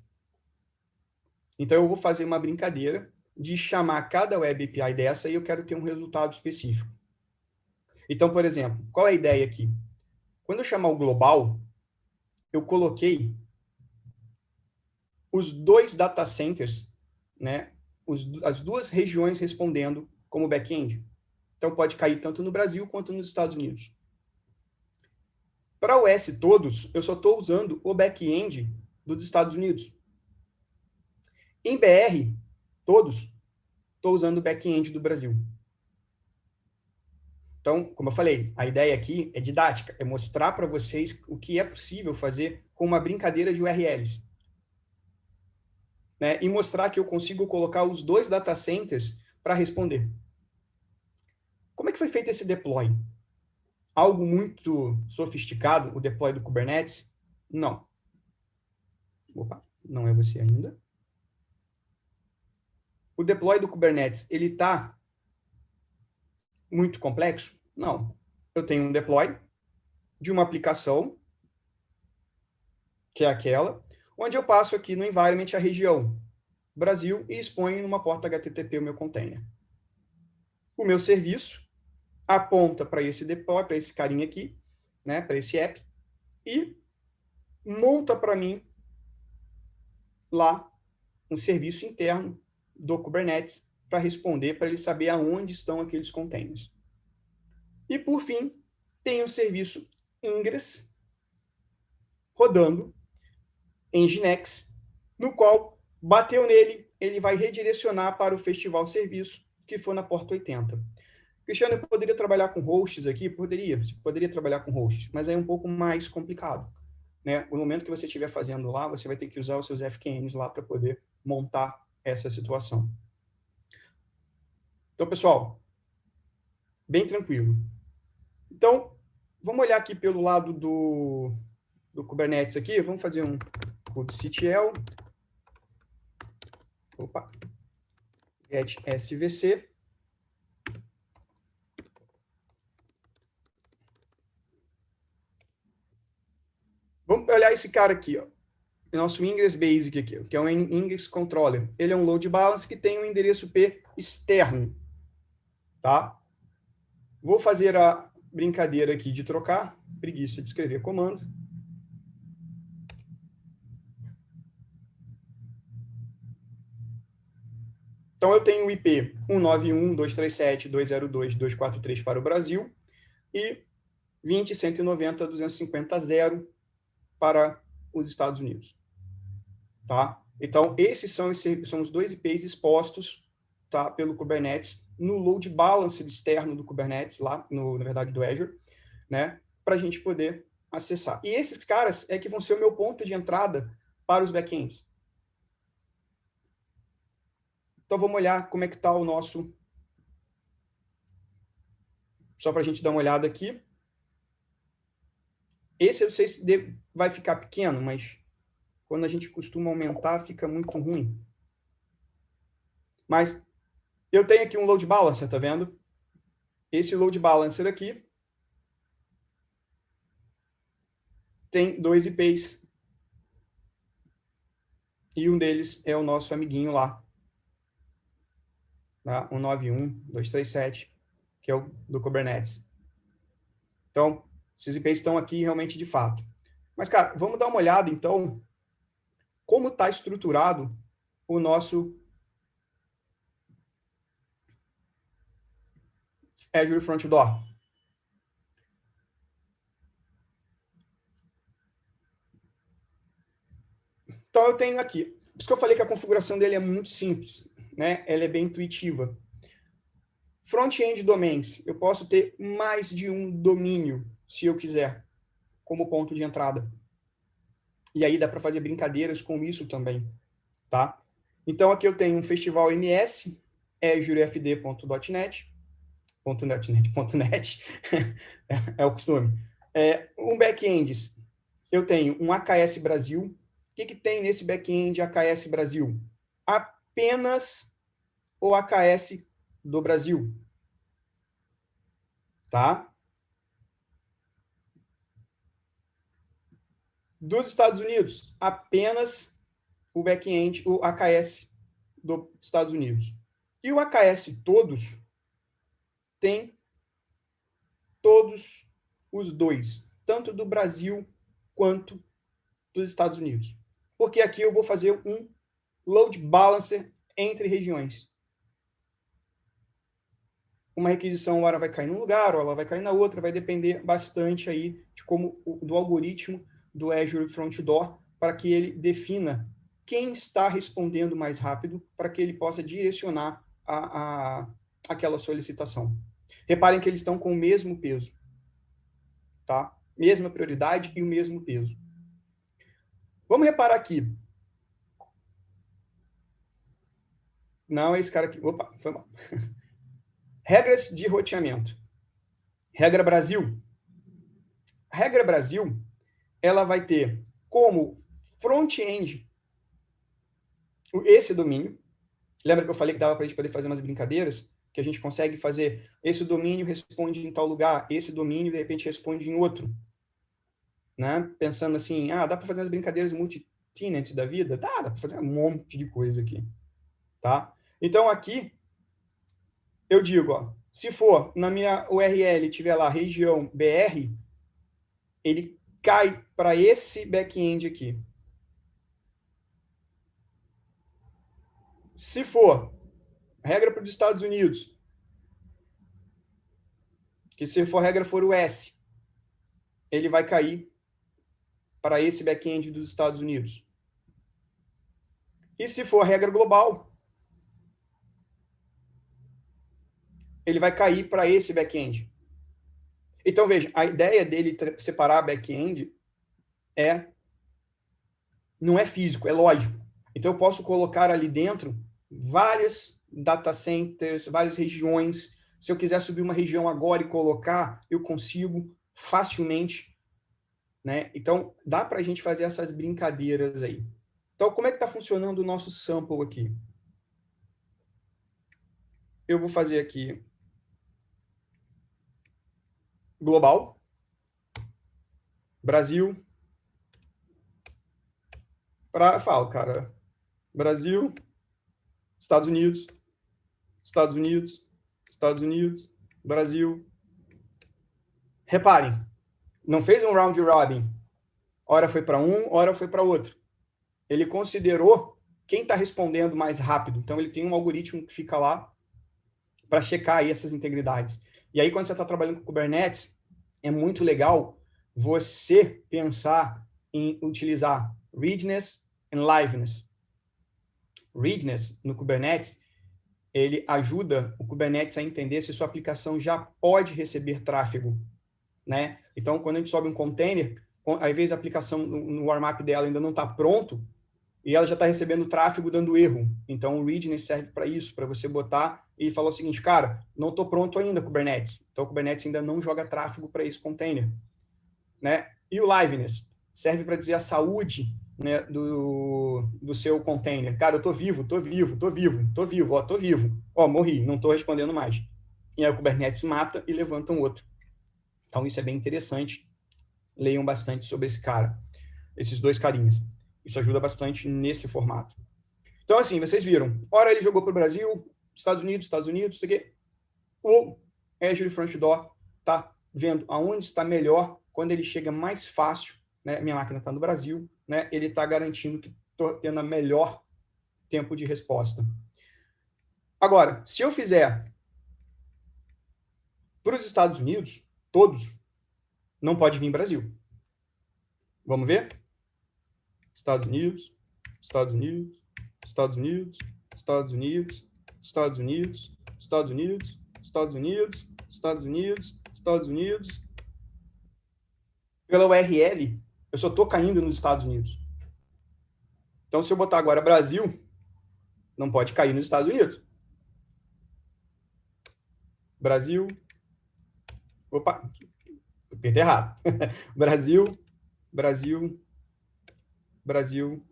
Speaker 2: Então, eu vou fazer uma brincadeira de chamar cada Web API dessa e eu quero ter um resultado específico. Então, por exemplo, qual é a ideia aqui? Quando eu chamar o global, eu coloquei os 2 data centers, né, as 2 regiões respondendo como back-end. Então, pode cair tanto no Brasil quanto nos Estados Unidos. Para o S todos, eu só estou usando o back-end dos Estados Unidos. Em BR, todos, estou usando o back-end do Brasil. Então, como eu falei, a ideia aqui é didática, é mostrar para vocês o que é possível fazer com uma brincadeira de URLs. Né? E mostrar que eu consigo colocar os 2 data centers para responder. Como é que foi feito esse deploy? Algo muito sofisticado, o deploy do Kubernetes? Não. Opa, não é você ainda. O deploy do Kubernetes, ele está muito complexo? Não. Eu tenho um deploy de uma aplicação, que é aquela, onde eu passo aqui no environment a região Brasil e exponho numa porta HTTP o meu container. O meu serviço aponta para esse deploy, para esse carinha aqui, né, para esse app, e monta para mim lá um serviço interno do Kubernetes para responder, para ele saber aonde estão aqueles containers. E, por fim, tem o serviço Ingress rodando em Nginx, no qual bateu nele, ele vai redirecionar para o festival serviço, que for na porta 80. Cristiano, eu poderia trabalhar com hosts aqui? Poderia trabalhar com hosts, mas é um pouco mais complicado. Né? No momento que você estiver fazendo lá, você vai ter que usar os seus FQNs lá para poder montar essa situação. Então, pessoal, bem tranquilo. Então, vamos olhar aqui pelo lado do Kubernetes aqui. Vamos fazer um kubectl. Opa. Get svc. Vamos olhar esse cara aqui, ó. O nosso Ingress Basic aqui, que é um Ingress Controller. Ele é um load balance que tem um endereço IP externo. Tá? Vou fazer a brincadeira aqui de trocar. Preguiça de escrever comando. Então, eu tenho o IP 191.237.202.243 para o Brasil e 20.190.250.0 para os Estados Unidos. Tá? Então, esses são os dois IPs expostos, tá, pelo Kubernetes no load balancer externo do Kubernetes, lá, na verdade, do Azure, né, para a gente poder acessar. E esses caras é que vão ser o meu ponto de entrada para os backends. Então, vamos olhar como é que está o nosso... Só para a gente dar uma olhada aqui. Esse, eu não sei se vai ficar pequeno, mas quando a gente costuma aumentar, fica muito ruim. Mas eu tenho aqui um load balancer, tá vendo? Esse load balancer aqui tem dois IPs. E um deles é o nosso amiguinho lá. Tá? 191.237, que é o do Kubernetes. Então, esses IPs estão aqui realmente de fato. Mas, cara, vamos dar uma olhada, então, como está estruturado o nosso Azure Front Door. Então, eu tenho aqui. Por isso que eu falei que a configuração dele é muito simples, né? Ela é bem intuitiva. Front-end domains. Eu posso ter mais de um domínio, se eu quiser, como ponto de entrada. E aí dá para fazer brincadeiras com isso também, tá? Então, aqui eu tenho um festival MS, azurefd.net, .net, é o costume. Um back-end, eu tenho um AKS Brasil. O que tem nesse back-end AKS Brasil? Apenas o AKS do Brasil. Tá? Dos Estados Unidos, apenas o back-end, o AKS dos Estados Unidos. E o AKS todos tem todos os dois, tanto do Brasil quanto dos Estados Unidos. Porque aqui eu vou fazer um load balancer entre regiões. Uma requisição, uma hora vai cair num lugar, ou ela vai cair na outra, vai depender bastante aí de como do algoritmo do Azure Front Door, para que ele defina quem está respondendo mais rápido, para que ele possa direcionar aquela solicitação. Reparem que eles estão com o mesmo peso, tá? Mesma prioridade e o mesmo peso. Vamos reparar aqui. Não, é esse cara aqui. Opa, foi mal. Regras de roteamento. Regra Brasil. A regra Brasil, ela vai ter como front-end esse domínio. Lembra que eu falei que dava para a gente poder fazer umas brincadeiras? Que a gente consegue fazer, esse domínio responde em tal lugar, esse domínio, de repente, responde em outro. Né? Pensando assim, dá para fazer umas brincadeiras multi-tenants da vida? Dá para fazer um monte de coisa aqui. Tá? Então, aqui, eu digo, ó, se for na minha URL, tiver lá região BR, ele cai para esse back-end aqui. Se for regra para os Estados Unidos, que se for regra for o S, ele vai cair para esse back-end dos Estados Unidos. E se for regra global, ele vai cair para esse back-end. Então, veja, a ideia dele separar back-end não é físico, é lógico. Então, eu posso colocar ali dentro várias data centers, várias regiões. Se eu quiser subir uma região agora e colocar, eu consigo facilmente. Né? Então, dá para a gente fazer essas brincadeiras aí. Então, como é que está funcionando o nosso sample aqui? Eu vou fazer aqui global, Brasil, falo, cara, Brasil, Estados Unidos, Estados Unidos, Estados Unidos, Brasil. Reparem, não fez um round robin. Hora foi para um, hora foi para outro. Ele considerou quem está respondendo mais rápido. Então, ele tem um algoritmo que fica lá para checar aí essas integridades. E aí, quando você está trabalhando com Kubernetes, é muito legal você pensar em utilizar readiness e liveness. Readiness, no Kubernetes, ele ajuda o Kubernetes a entender se sua aplicação já pode receber tráfego, né? Então, quando a gente sobe um container, às vezes a aplicação no warm-up dela ainda não está pronto, e ela já está recebendo tráfego dando erro. Então, o readiness serve para isso, para você botar e falar o seguinte, cara, não estou pronto ainda, Kubernetes. Então, o Kubernetes ainda não joga tráfego para esse container, né? E o liveness serve para dizer a saúde, né, do seu container. Cara, eu estou vivo, ó, morri, não estou respondendo mais. E aí o Kubernetes mata e levanta um outro. Então, isso é bem interessante. Leiam bastante sobre esse cara, esses dois carinhas. Isso ajuda bastante nesse formato. Então, assim, vocês viram. Ora ele jogou para o Brasil, Estados Unidos, isso aqui. O Azure Front Door está vendo aonde está melhor, quando ele chega mais fácil, né? Minha máquina está no Brasil, né? Ele está garantindo que estou tendo a melhor tempo de resposta. Agora, se eu fizer para os Estados Unidos, todos, não pode vir Brasil. Vamos ver? Estados Unidos, Estados Unidos, Estados Unidos, Estados Unidos, Estados Unidos, Estados Unidos, Estados Unidos, Estados Unidos, Estados Unidos. Pela URL, eu só estou caindo nos Estados Unidos. Então, se eu botar agora Brasil, não pode cair nos Estados Unidos. Brasil. Opa, apertei errado. Brasil, Brasil, Brasil,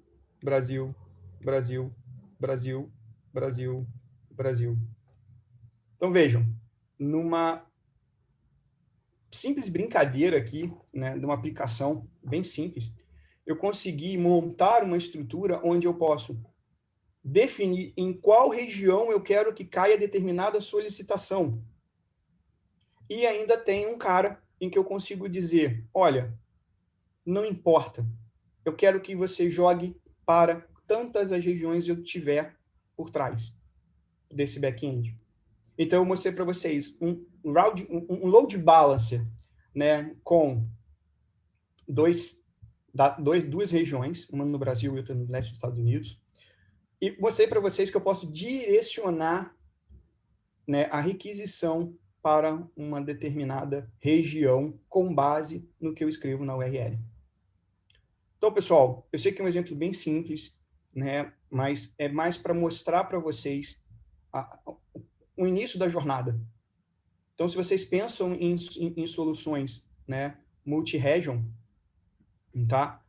Speaker 2: Brasil, Brasil, Brasil, Brasil, Brasil. Então, vejam, numa simples brincadeira aqui, né, de uma aplicação bem simples, eu consegui montar uma estrutura onde eu posso definir em qual região eu quero que caia determinada solicitação. E ainda tem um cara em que eu consigo dizer, olha, não importa, eu quero que você jogue para tantas as regiões eu tiver por trás desse back-end. Então, eu mostrei para vocês um load balancer, né, com duas regiões, uma no Brasil e outra no leste dos Estados Unidos, e mostrei para vocês que eu posso direcionar, né, a requisição para uma determinada região com base no que eu escrevo na URL. Então, pessoal, eu sei que é um exemplo bem simples, né, mas é mais para mostrar para vocês o início da jornada. Então, se vocês pensam em soluções, né, multi-region, tá?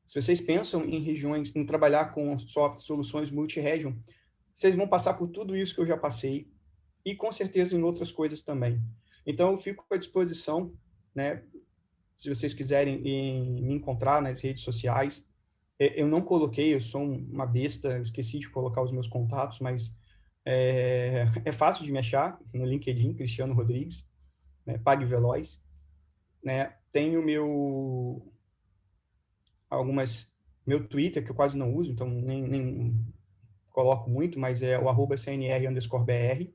Speaker 2: Se vocês pensam em regiões, em trabalhar com soluções multi-region, vocês vão passar por tudo isso que eu já passei e, com certeza, em outras coisas também. Então, eu fico à disposição, né, se vocês quiserem me encontrar nas redes sociais. Eu não coloquei, eu sou uma besta, esqueci de colocar os meus contatos, mas é fácil de me achar no LinkedIn, Cristiano Rodrigues, né, Pague Veloz, né? Tenho meu Twitter, que eu quase não uso, então nem coloco muito, mas é o @cnr_br,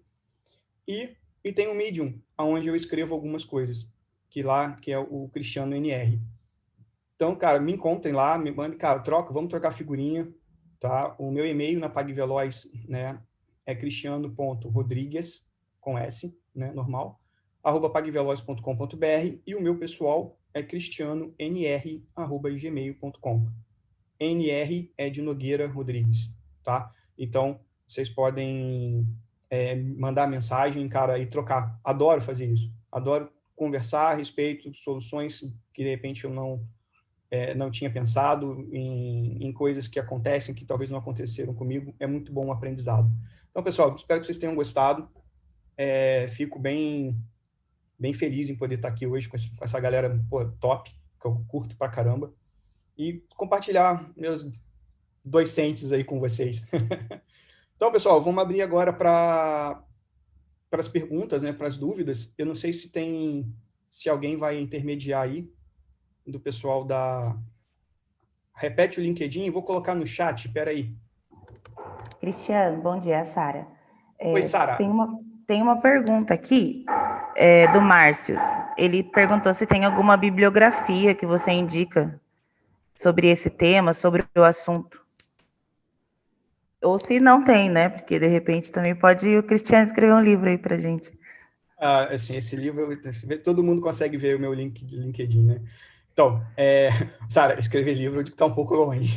Speaker 2: e tem o Medium, onde eu escrevo algumas coisas, que é o Cristiano NR. Então, cara, me encontrem lá, me mandem, cara, vamos trocar figurinha, tá? O meu e-mail na PagVeloz, né, é cristiano.rodrigues, com S, né, normal, @pagveloz.com.br, e o meu pessoal é cristianonr@gmail.com. NR é de Nogueira Rodrigues, tá? Então, vocês podem mandar mensagem, cara, e trocar. Adoro fazer isso. Adoro conversar a respeito de soluções que, de repente, eu não tinha pensado, em coisas que acontecem, que talvez não aconteceram comigo. É muito bom o aprendizado. Então, pessoal, espero que vocês tenham gostado. Fico bem feliz em poder estar aqui hoje com essa galera, pô, top, que eu curto pra caramba, e compartilhar meus 2 cents aí com vocês. Então, pessoal, vamos abrir agora para as perguntas, né, para as dúvidas. Eu não sei se alguém vai intermediar aí, do pessoal da... Repete o LinkedIn, vou colocar no chat, espera aí.
Speaker 3: Cristiano, bom dia, Sara.
Speaker 2: Oi, Sara.
Speaker 3: Tem uma pergunta aqui do Márcio. Ele perguntou se tem alguma bibliografia que você indica sobre esse tema, sobre o assunto. Ou se não tem, né? Porque, de repente, também pode o Cristiano escrever um livro aí pra gente.
Speaker 2: Assim, esse livro, todo mundo consegue ver o meu LinkedIn, né? Então, Sara, escrever livro está um pouco longe.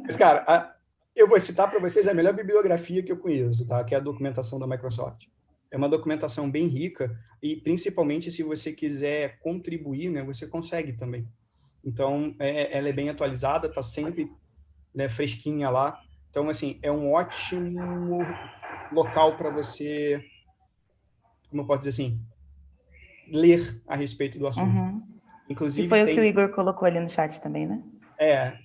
Speaker 2: Mas, cara, eu vou citar para vocês a melhor bibliografia que eu conheço, tá? Que é a documentação da Microsoft. É uma documentação bem rica e, principalmente, se você quiser contribuir, né, você consegue também. Então, ela é bem atualizada, está sempre, né, fresquinha lá. Então, assim, é um ótimo local para você, como eu posso dizer assim, ler a respeito do assunto.
Speaker 3: Uhum.
Speaker 2: Inclusive,
Speaker 3: e foi o que o Igor colocou ali no chat também, né?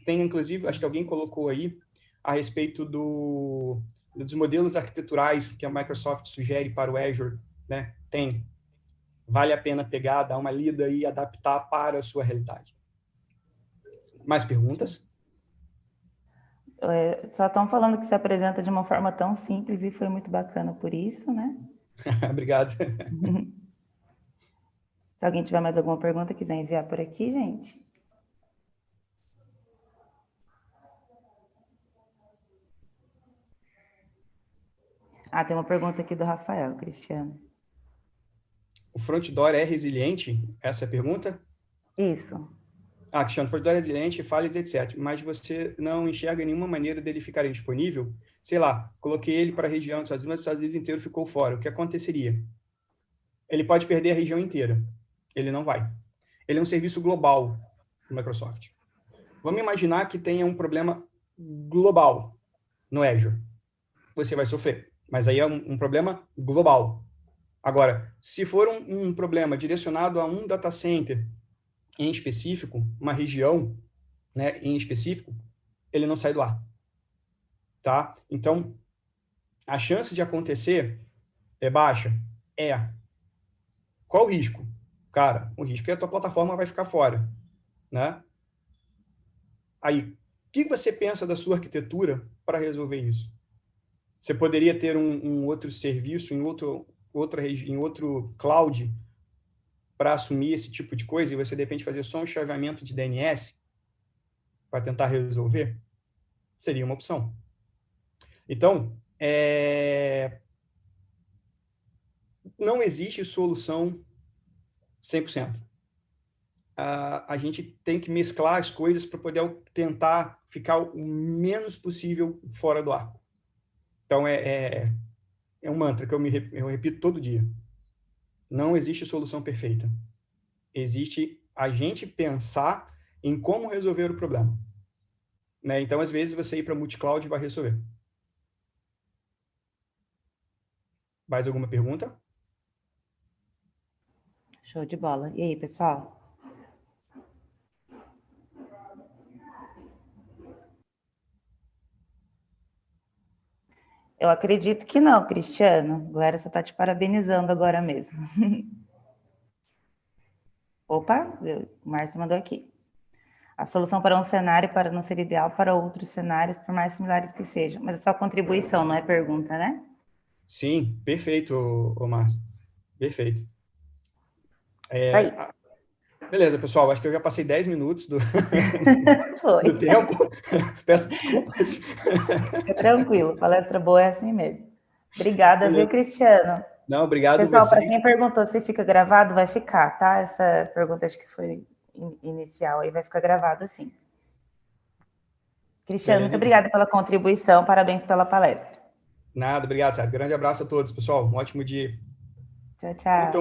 Speaker 2: Tem, inclusive, acho que alguém colocou aí a respeito dos modelos arquiteturais que a Microsoft sugere para o Azure, né? Vale a pena pegar, dar uma lida e adaptar para a sua realidade. Mais perguntas?
Speaker 3: Só estão falando que se apresenta de uma forma tão simples e foi muito bacana por isso, né?
Speaker 2: Obrigado.
Speaker 3: Se alguém tiver mais alguma pergunta, quiser enviar por aqui, gente. Tem uma pergunta aqui do Rafael, Cristiano.
Speaker 2: O front door é resiliente? Essa é a pergunta?
Speaker 3: Isso.
Speaker 2: Cristiano, front door é resiliente, falhas, etc. Mas você não enxerga nenhuma maneira dele ficar indisponível? Sei lá, coloquei ele para a região dos Estados Unidos, os Estados Unidos inteiro ficou fora. O que aconteceria? Ele pode perder a região inteira. Ele não vai. Ele é um serviço global do Microsoft. Vamos imaginar que tenha um problema global no Azure. Você vai sofrer. Mas aí é um problema global. Agora, se for um problema direcionado a um data center em específico, uma região, né, em específico, ele não sai do ar. Tá? Então, a chance de acontecer é baixa? Qual o risco? Cara, o risco é que a tua plataforma vai ficar fora, né? Aí, o que você pensa da sua arquitetura para resolver isso? Você poderia ter um outro serviço em outro cloud para assumir esse tipo de coisa e você, de repente, fazer só um chaveamento de DNS para tentar resolver? Seria uma opção. Então, não existe solução 100%. A gente tem que mesclar as coisas para poder tentar ficar o menos possível fora do ar. Então, é um mantra que eu repito todo dia. Não existe solução perfeita. Existe a gente pensar em como resolver o problema. Né? Então, às vezes, você ir para multi-cloud vai resolver. Mais alguma pergunta?
Speaker 3: Show de bola. E aí, pessoal? Eu acredito que não, Cristiano. Glória, você está te parabenizando agora mesmo. Opa, o Márcio mandou aqui. A solução para um cenário não ser ideal para outros cenários, por mais similares que sejam. Mas é só contribuição, não é pergunta, né?
Speaker 2: Sim, perfeito, Márcio. Perfeito.
Speaker 3: Isso aí.
Speaker 2: Beleza, pessoal, acho que eu já passei 10 minutos do tempo. Peço desculpas.
Speaker 3: Fica tranquilo, palestra boa é assim mesmo. Obrigada, viu, Cristiano?
Speaker 2: Não, obrigado.
Speaker 3: Pessoal, para quem perguntou se fica gravado, vai ficar, tá? Essa pergunta acho que foi inicial, aí vai ficar gravado sim. Cristiano, muito obrigada pela contribuição, parabéns pela palestra.
Speaker 2: Nada, obrigado, Sérgio. Grande abraço a todos, pessoal. Um ótimo dia.
Speaker 3: Tchau, tchau.